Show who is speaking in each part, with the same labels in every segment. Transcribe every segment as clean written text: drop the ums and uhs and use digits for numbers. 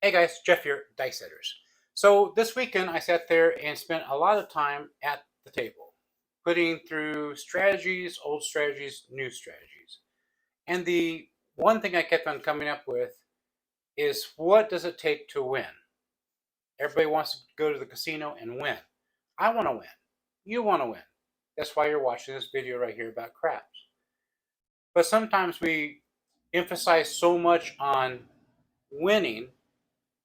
Speaker 1: Hey guys, Jeff here, Dice Setters. So this weekend I sat there and spent a lot of time at the table, putting through strategies, old strategies, new strategies. And the one thing I kept on coming up with is what does it take to win? Everybody wants to go to the casino and win. I want to win. You want to win. That's why you're watching this video right here about craps. But sometimes we emphasize so much on winning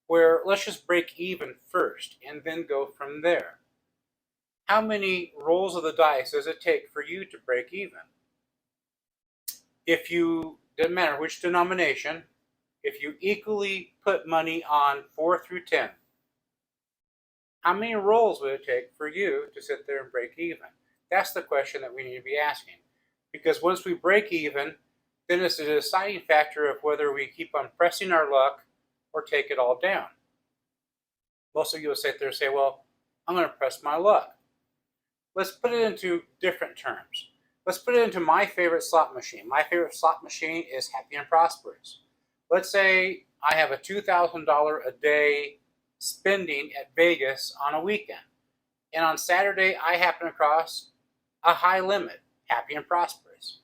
Speaker 1: where let's just break even first and then go from there. How many rolls of the dice does it take for you to break even? If you, doesn't matter which denomination, if you equally put money on 4 through 10, how many rolls would it take for you to sit there and break even? That's the question that we need to be asking. Because once we break even, then it's a deciding factor of whether we keep on pressing our luck or take it all down. Most of you will sit there and say, well, I'm going to press my luck. Let's put it into different terms. Let's put it into my favorite slot machine. My favorite slot machine is Happy and Prosperous. Let's say I have a $2,000 a day spending at Vegas on a weekend. And on Saturday, I happen across a high limit, Happy and Prosperous.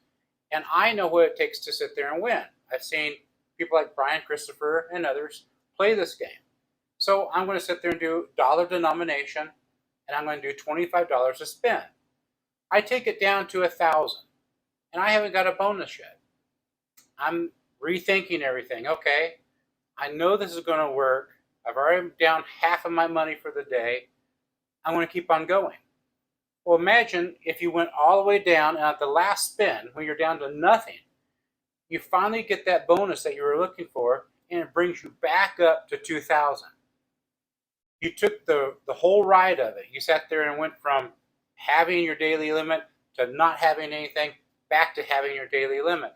Speaker 1: And I know what it takes to sit there and win. I've seen people like Brian Christopher and others play this game. So I'm going to sit there and do dollar denomination, and I'm going to do $25 to spend. I take it down to 1,000, and I haven't got a bonus yet. I'm rethinking everything. Okay, I know this is going to work. I've already down half of my money for the day. I'm going to keep on going. Well, imagine if you went all the way down, and at the last spin, when you're down to nothing, you finally get that bonus that you were looking for, and it brings you back up to 2,000. You took the whole ride of it. You sat there and went from having your daily limit to not having anything back to having your daily limit.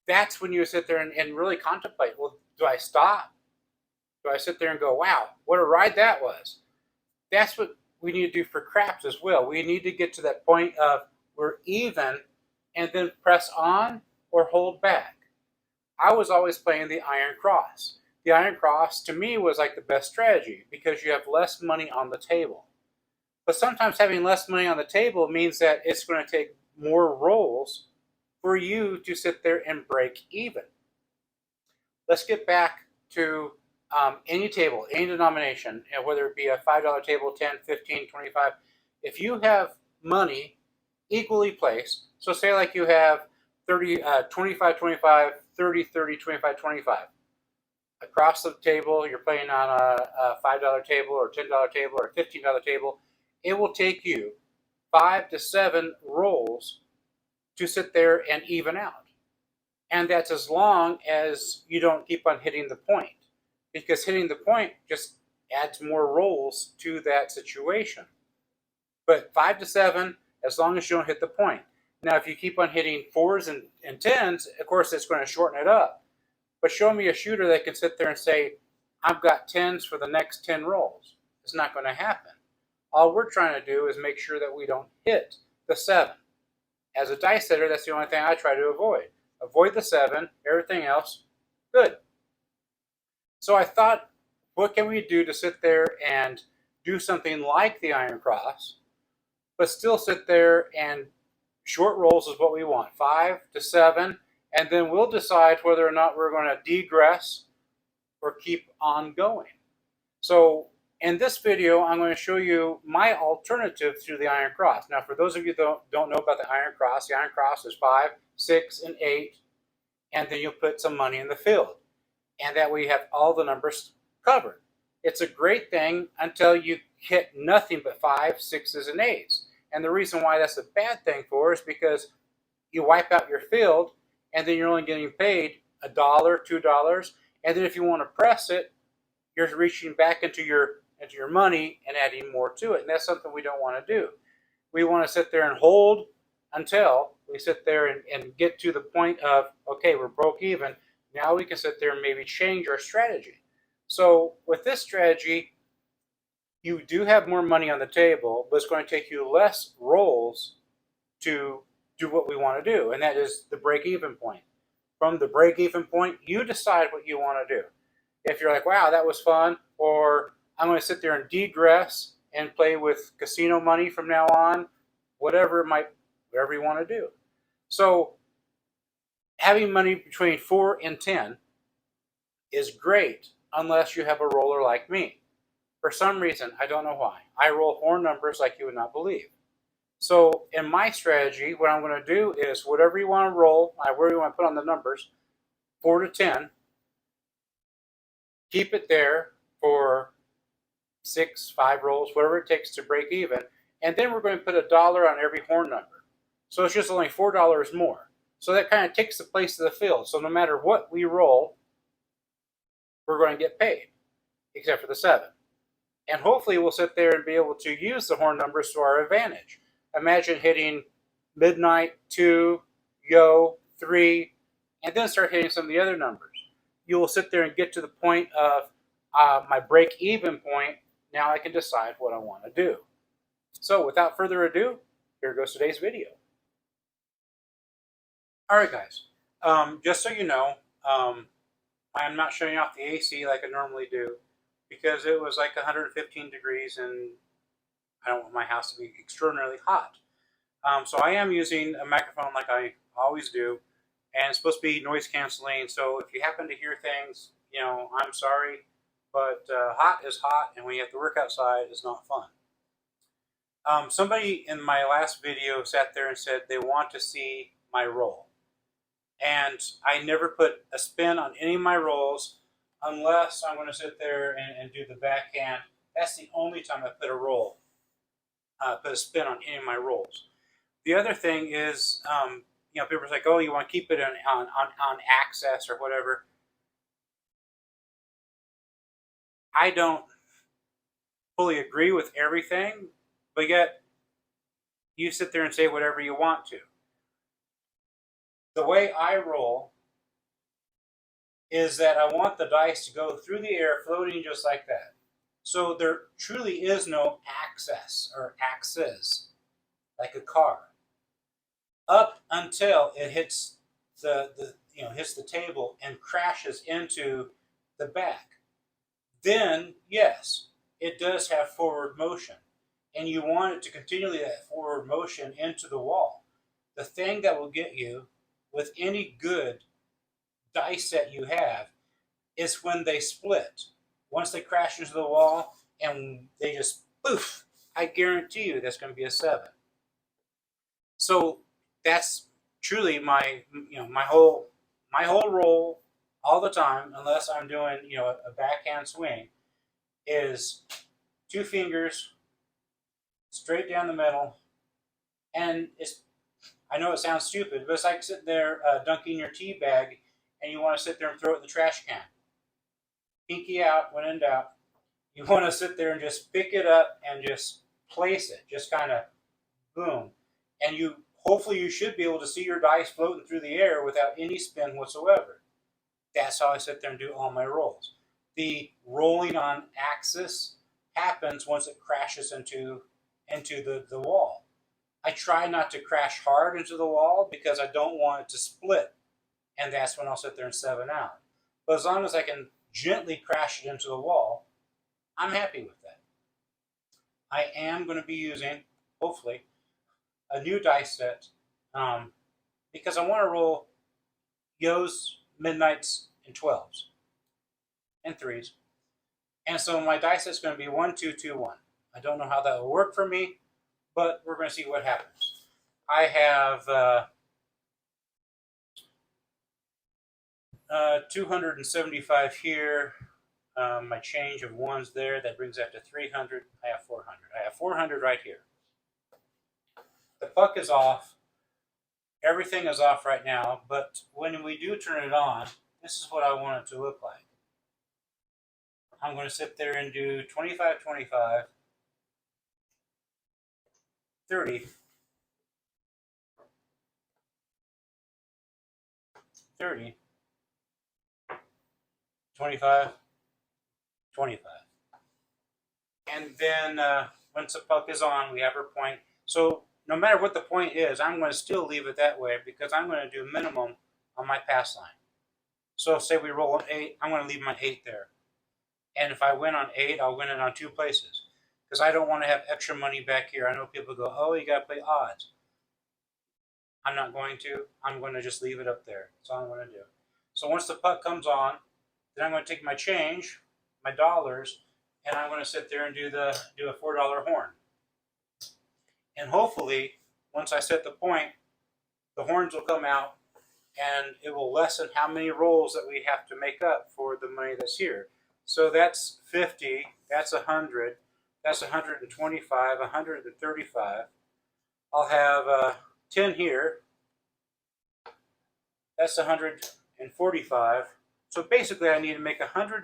Speaker 1: That's when you sit there and really contemplate, well, do I stop? Do I sit there and go, wow, what a ride that was? That's what we need to do for craps as well. We need to get to that point of we're even and then press on or hold back. I was always playing the Iron Cross. The Iron Cross to me was like the best strategy because you have less money on the table. But sometimes having less money on the table means that it's going to take more rolls for you to sit there and break even. Let's get back to any table, any denomination, whether it be a $5 table, 10, 15, 25. If you have money equally placed, so say like you have 30, 25, 25, 30, 30, 25, 25. Across the table, you're playing on a $5 table or $10 table or $15 table, it will take you 5 to 7 rolls to sit there and even out. And that's as long as you don't keep on hitting the point, because hitting the point just adds more rolls to that situation. But 5 to 7, as long as you don't hit the point. Now, if you keep on hitting 4s and 10s, of course, it's going to shorten it up. But show me a shooter that can sit there and say, I've got 10s for the next 10 rolls. It's not going to happen. All we're trying to do is make sure that we don't hit the 7. As a dice setter, that's the only thing I try to avoid. Avoid the 7, everything else, good. So I thought, what can we do to sit there and do something like the Iron Cross, but still sit there and short rolls is what we want, 5 to 7, and then we'll decide whether or not we're going to degress or keep on going. So in this video, I'm going to show you my alternative to the Iron Cross. Now, for those of you that don't know about the Iron Cross is 5, 6, and 8, and then you'll put some money in the field. And that way you have all the numbers covered. It's a great thing until you hit nothing but 5, 6s, and 8s. And the reason why that's a bad thing for is because you wipe out your field, and then you're only getting paid $1, $2, and then if you want to press it, you're reaching back into your money and adding more to it, and that's something we don't want to do. We want to sit there and hold until we sit there and get to the point of, okay, we're broke even. Now we can sit there and maybe change our strategy. So with this strategy, you do have more money on the table, but it's going to take you less rolls to do what we want to do, and that is the break-even point. From the break-even point, you decide what you want to do. if you're like, wow, that was fun, or I'm going to sit there and degress and play with casino money from now on, whatever you want to do. So having money between 4 and 10 is great unless you have a roller like me. For some reason, I don't know why, I roll horn numbers like you would not believe. So in my strategy, what I'm going to do is whatever you want to roll, where you want to put on the numbers, 4 to 10, keep it there for 6, 5 rolls, whatever it takes to break even. And then we're going to put $1 on every horn number. So it's just only $4 more. So that kind of takes the place of the field. So no matter what we roll, we're going to get paid, except for the 7. And hopefully we'll sit there and be able to use the horn numbers to our advantage. Imagine hitting midnight, 2, yo, 3, and then start hitting some of the other numbers. You will sit there and get to the point of my break-even point. Now I can decide what I want to do. So without further ado, here goes today's video. All right, guys. Just so you know, I'm not shutting off the AC like I normally do because it was like 115 degrees and I don't want my house to be extraordinarily hot. So I am using a microphone like I always do, and it's supposed to be noise canceling. So if you happen to hear things, I'm sorry, but hot is hot, and when you have to work outside, it's not fun. Somebody in my last video sat there and said they want to see my roll. And I never put a spin on any of my rolls unless I'm going to sit there and do the backhand. That's the only time I put a spin on any of my rolls. The other thing is, people are like, oh, you want to keep it on access or whatever. I don't fully agree with everything, but yet you sit there and say whatever you want to. The way I roll is that I want the dice to go through the air, floating just like that. So there truly is no access or axes, like a car, up until it hits hits the table and crashes into the back. Then, yes, it does have forward motion, and you want it to continually have forward motion into the wall. The thing that will get you with any good dice set you have is when they split. Once they crash into the wall and they just poof, I guarantee you that's going to be a 7. So that's truly my whole roll all the time, unless I'm doing a backhand swing, is 2 fingers straight down the middle, and I know it sounds stupid, but it's like sitting there dunking your tea bag, and you want to sit there and throw it in the trash can. Pinky out when in doubt. You want to sit there and just pick it up and just place it, just kind of boom. And hopefully you should be able to see your dice floating through the air without any spin whatsoever. That's how I sit there and do all my rolls. The rolling on axis happens once it crashes into the wall. I try not to crash hard into the wall because I don't want it to split, and that's when I'll sit there and 7 out. But as long as I can gently crash it into the wall, I'm happy with that. I am going to be using, hopefully, a new dice set because I want to roll yos, midnights, and 12s, and 3s. And so my dice set's going to be 1, 2, 2, 1. I don't know how that will work for me, but we're going to see what happens. I have 275 here. My change of 1s there, that brings that to 300. I have 400. I have 400 right here. The puck is off. Everything is off right now, but when we do turn it on, this is what I want it to look like. I'm going to sit there and do 25, 25, 30, 30, 25, 25. And then once the puck is on, we have our point. So no matter what the point is, I'm going to still leave it that way because I'm going to do minimum on my pass line. So say we roll an 8, I'm going to leave my 8 there. And if I win on 8, I'll win it on 2 places. Because I don't want to have extra money back here. I know people go, oh, you got to play odds. I'm not going to. I'm going to just leave it up there. That's all I'm going to do. So once the puck comes on, then I'm going to take my change, my dollars, and I'm going to sit there and do a $4 horn. And hopefully, once I set the point, the horns will come out, and it will lessen how many rolls that we have to make up for the money that's here. So that's 50, that's 100, that's 125, 135. I'll have 10 here. That's 145. So basically, I need to make $150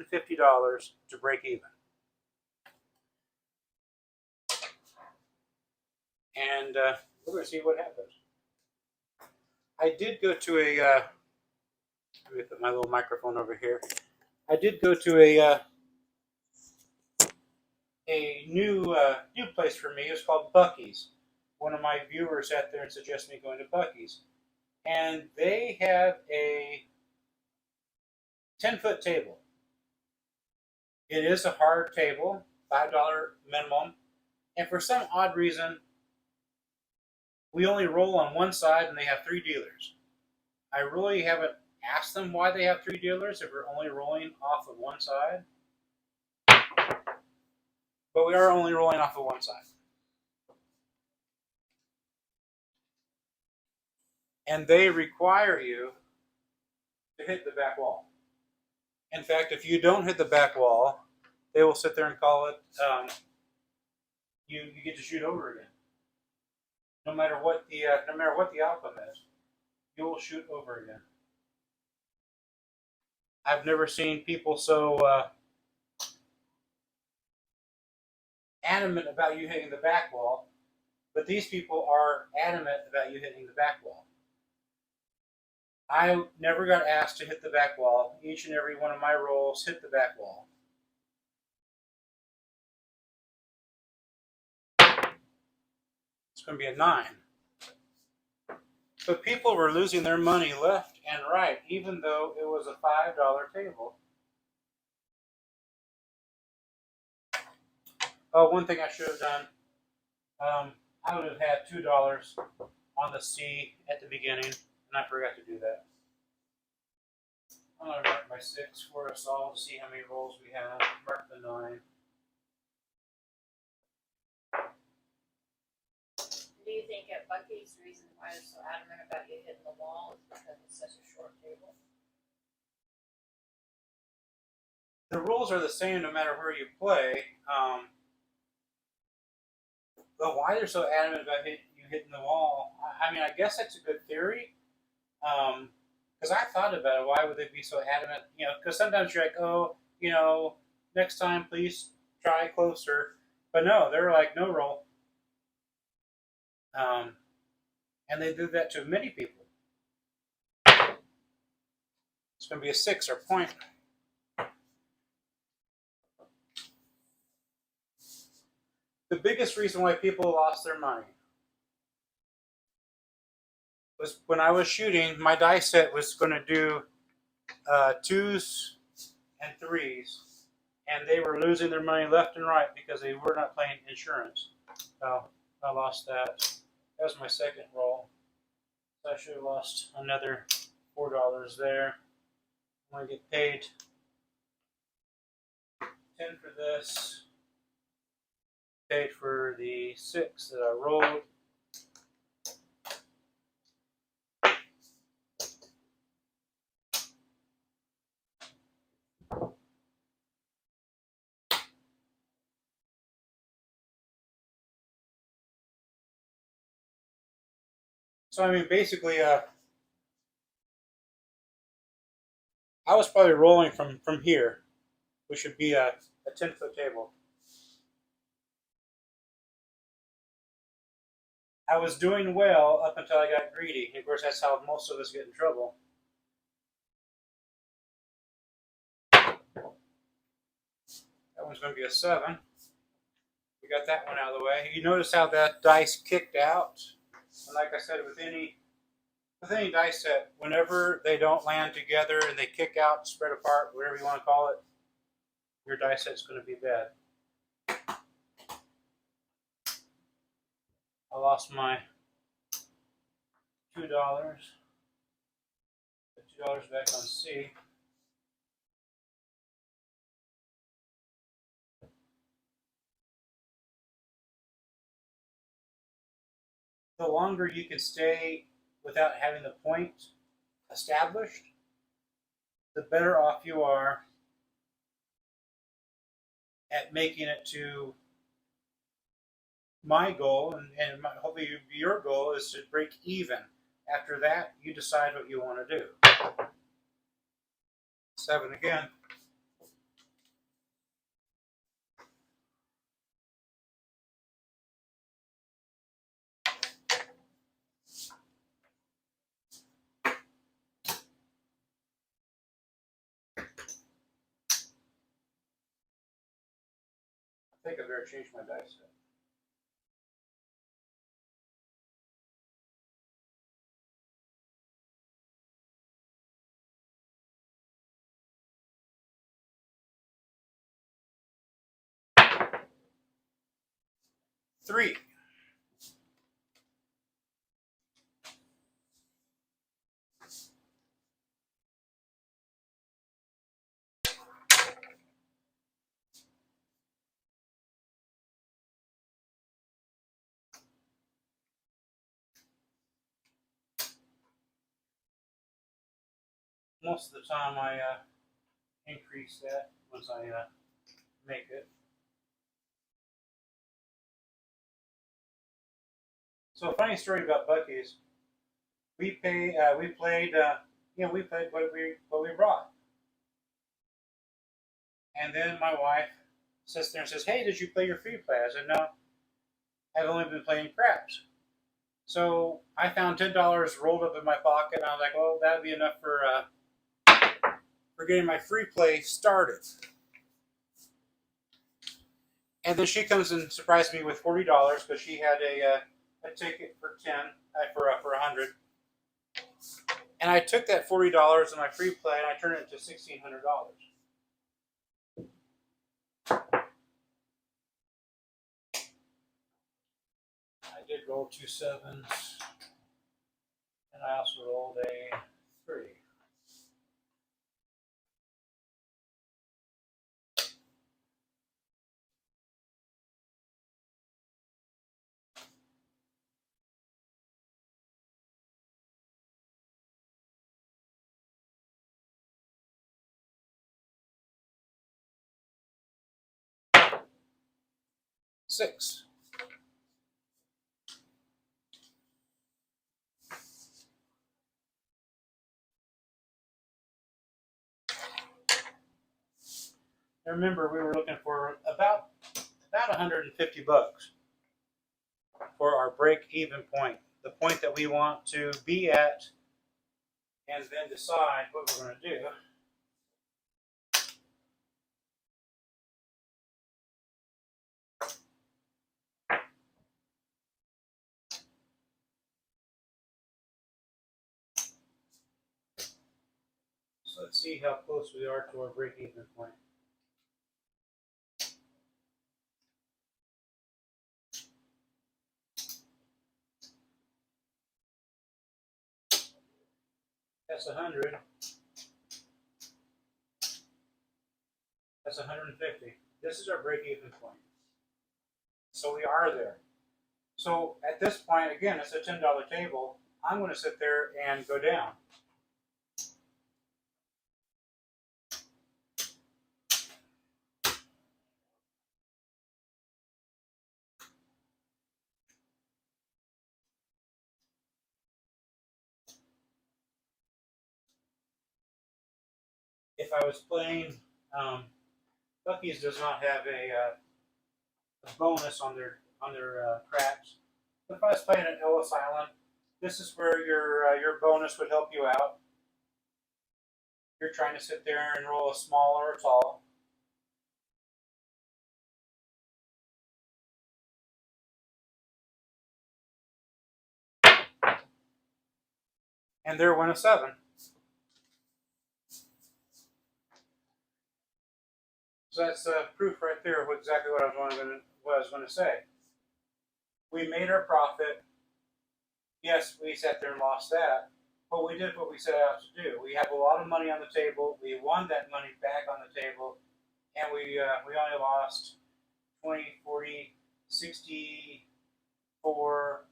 Speaker 1: to break even. And we're going to see what happens. I did go to a. Let me put my little microphone over here. I did go to a new place for me. It was called Buc-ee's. One of my viewers sat there and suggested me going to Buc-ee's, and they have a 10-foot table. It is a hard table, $5 minimum, and for some odd reason, we only roll on one side, and they have 3 dealers. I really haven't asked them why they have 3 dealers if we're only rolling off of one side. But we are only rolling off of one side. And they require you to hit the back wall. In fact, if you don't hit the back wall, they will sit there and call it, you get to shoot over again. No matter what the outcome is, you will shoot over again. I've never seen people so adamant about you hitting the back wall, but these people are adamant about you hitting the back wall. I never got asked to hit the back wall. Each and every one of my rolls hit the back wall. It's going to be a 9. But people were losing their money left and right, even though it was a $5 table. Oh, one thing I should have done. I would have had $2 on the C at the beginning, and I forgot to do that. I'm going to mark my 6 for us all to see how many rolls we have. Mark the 9.
Speaker 2: Do you think at Buc-ee's the reason why they're so adamant about you hitting the wall is because it's such a short table?
Speaker 1: The rules are the same no matter where you play. But why they're so adamant about you hitting the wall, I mean, I guess that's a good theory. Because I thought about it. Why would they be so adamant? Because sometimes you're like, oh, next time please try closer. But no, they're like, no roll. And they do that to many people. It's going to be a 6 or point. The biggest reason why people lost their money was when I was shooting, my dice set was going to do 2s and 3s, and they were losing their money left and right because they were not playing insurance. So I lost that. That was my second roll. So I should have lost another $4 there. I'm going to get paid 10 for this. Paid for the 6 that I rolled. So I mean, basically, I was probably rolling from here, which would be a 10-foot table. I was doing well up until I got greedy. Of course, that's how most of us get in trouble. That one's going to be a 7. We got that one out of the way. You notice how that dice kicked out? And like I said, with any with any dice set, whenever they don't land together and they kick out, spread apart, whatever you want to call it, your dice set's going to be bad. I lost my $2. Put $2 back on C. The longer you can stay without having the point established, the better off you are at making it to my goal, and hopefully your goal is to break even. After that, you decide what you want to do. 7 again. I think I better change my dice set. Three. Most of the time I increase that once I make it. So a funny story about Buc-ee's. We played what we brought. And then my wife sits there and says, "Hey, did you play your free play?" I said, "No, I've only been playing craps." So I found $10 rolled up in my pocket, and I was like, "Well, that'd be enough for getting my free play started." And then she comes and surprised me with $40 because she had a ticket for 10 for 100. And I took that $40 in my free play and I turned it into $1,600. I did roll 2 sevens, and I also rolled a 3. Six. Now remember, we were looking for about $150 for our break-even point, the point that we want to be at, and then decide what we're going to do. So let's see how close we are to our break-even point. That's 100. That's 150. This is our break-even point. So we are there. So at this point, again, it's a $10 table. I'm going to sit there and go down. If I was playing, Buc-ee's does not have a bonus on their craps. If I was playing at Ellis Island, this is where your bonus would help you out. You're trying to sit there and roll a small or a tall. and there went a 7. So that's proof right there of exactly what I was going to say. We made our profit. Yes, we sat there and lost that, but we did what we set out to do. We have a lot of money on the table. We won that money back on the table, and we only lost 20, 40, 64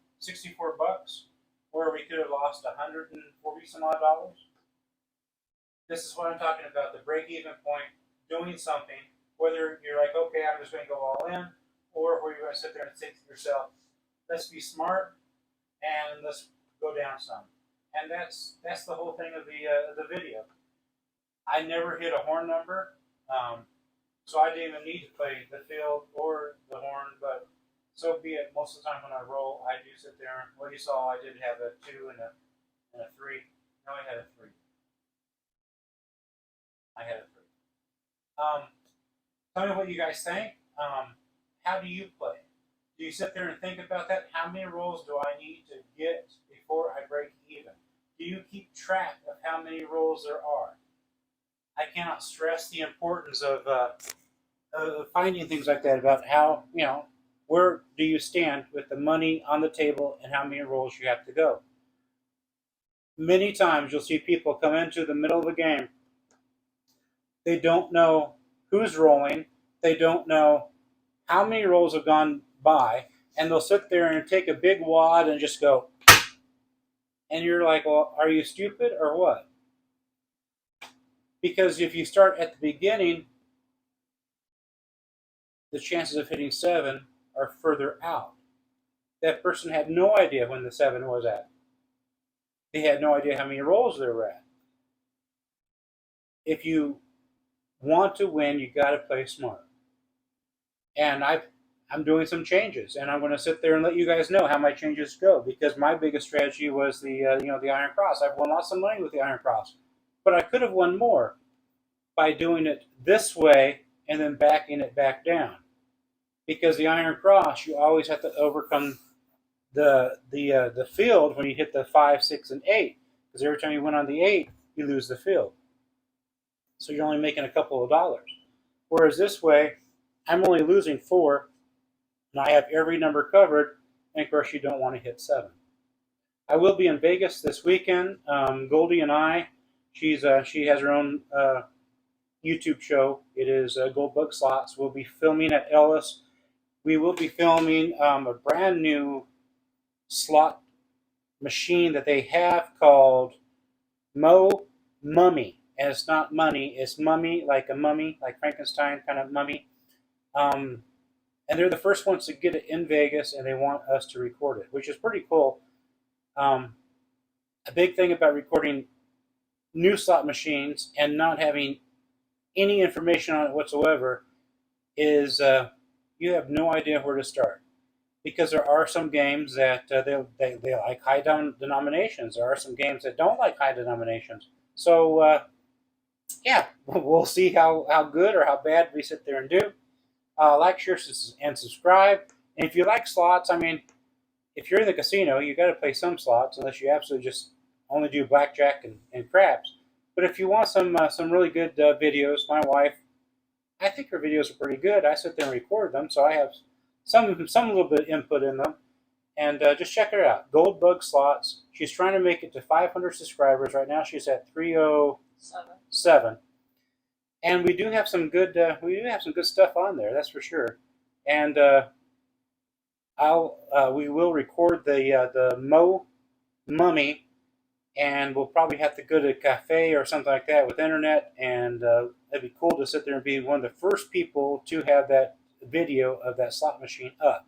Speaker 1: bucks, where we could have lost 140 some odd dollars. This is what I'm talking about, the break-even point, doing something, whether you're like, okay, I'm just going to go all in, or where you're going to sit there and think to yourself, let's be smart, and let's go down some. And that's the whole thing of the video. I never hit a horn number, so I didn't even need to play the field or the horn, but so be it. Most of the time when I roll, I do sit there, and what you saw, I did have a 2 and a 3. No, I had a 3. I had a 3. Tell me what you guys think. How do you play? Do you sit there and think about that? How many rolls do I need to get before I break even? Do you keep track of how many rolls there are? I cannot stress the importance of finding things like that about how, where do you stand with the money on the table and how many rolls you have to go. Many times you'll see people come into the middle of a game. They don't know who's rolling. They don't know how many rolls have gone by, and they'll sit there and take a big wad and just go. And you're like, well, are you stupid or what? Because if you start at the beginning, the chances of hitting 7 are further out. That person had no idea when the 7 was at. They had no idea how many rolls there were at. If you want to win, you got to play smart. And I'm doing some changes, and I'm going to sit there and let you guys know how my changes go, because my biggest strategy was the Iron Cross. I've won lots of money with the Iron Cross, but I could have won more by doing it this way and then backing it back down. Because the Iron Cross, you always have to overcome the field when you hit the 5, 6, and 8. Because every time you win on the 8, you lose the field. So you're only making a couple of dollars. Whereas this way, I'm only losing 4, and I have every number covered, and of course you don't want to hit 7. I will be in Vegas this weekend. Goldie and I, she has her own YouTube show. It is Goldbug Slots. We'll be filming at Ellis. We will be filming a brand new slot machine that they have called Mummy. And it's not money, it's mummy, like a mummy, like Frankenstein kind of mummy. And they're the first ones to get it in Vegas, and they want us to record it, which is pretty cool. A big thing about recording new slot machines and not having any information on it whatsoever is you have no idea where to start. Because there are some games that they like high denominations. There are some games that don't like high denominations. So, yeah, we'll see how good or how bad we sit there and do. Like, share, and subscribe. And if you like slots, I mean, if you're in the casino, you got to play some slots, unless you absolutely just only do blackjack and craps. But if you want some really good videos, my wife, I think her videos are pretty good. I sit there and record them, so I have some little bit of input in them. And just check her out, Goldbug Slots. She's trying to make it to 500 subscribers. Right now she's at 307. And we do have some good stuff on there, that's for sure. And we will record the Mummy, and we'll probably have to go to a cafe or something like that with internet, and it'd be cool to sit there and be one of the first people to have that video of that slot machine up.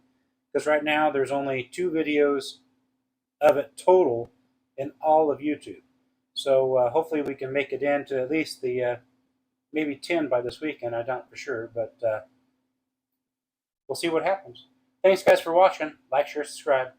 Speaker 1: Because right now there's only 2 videos of it total in all of YouTube. So hopefully we can make it into at least the maybe 10 by this weekend. I don't for sure, but we'll see what happens. Thanks guys for watching. Like, share, subscribe.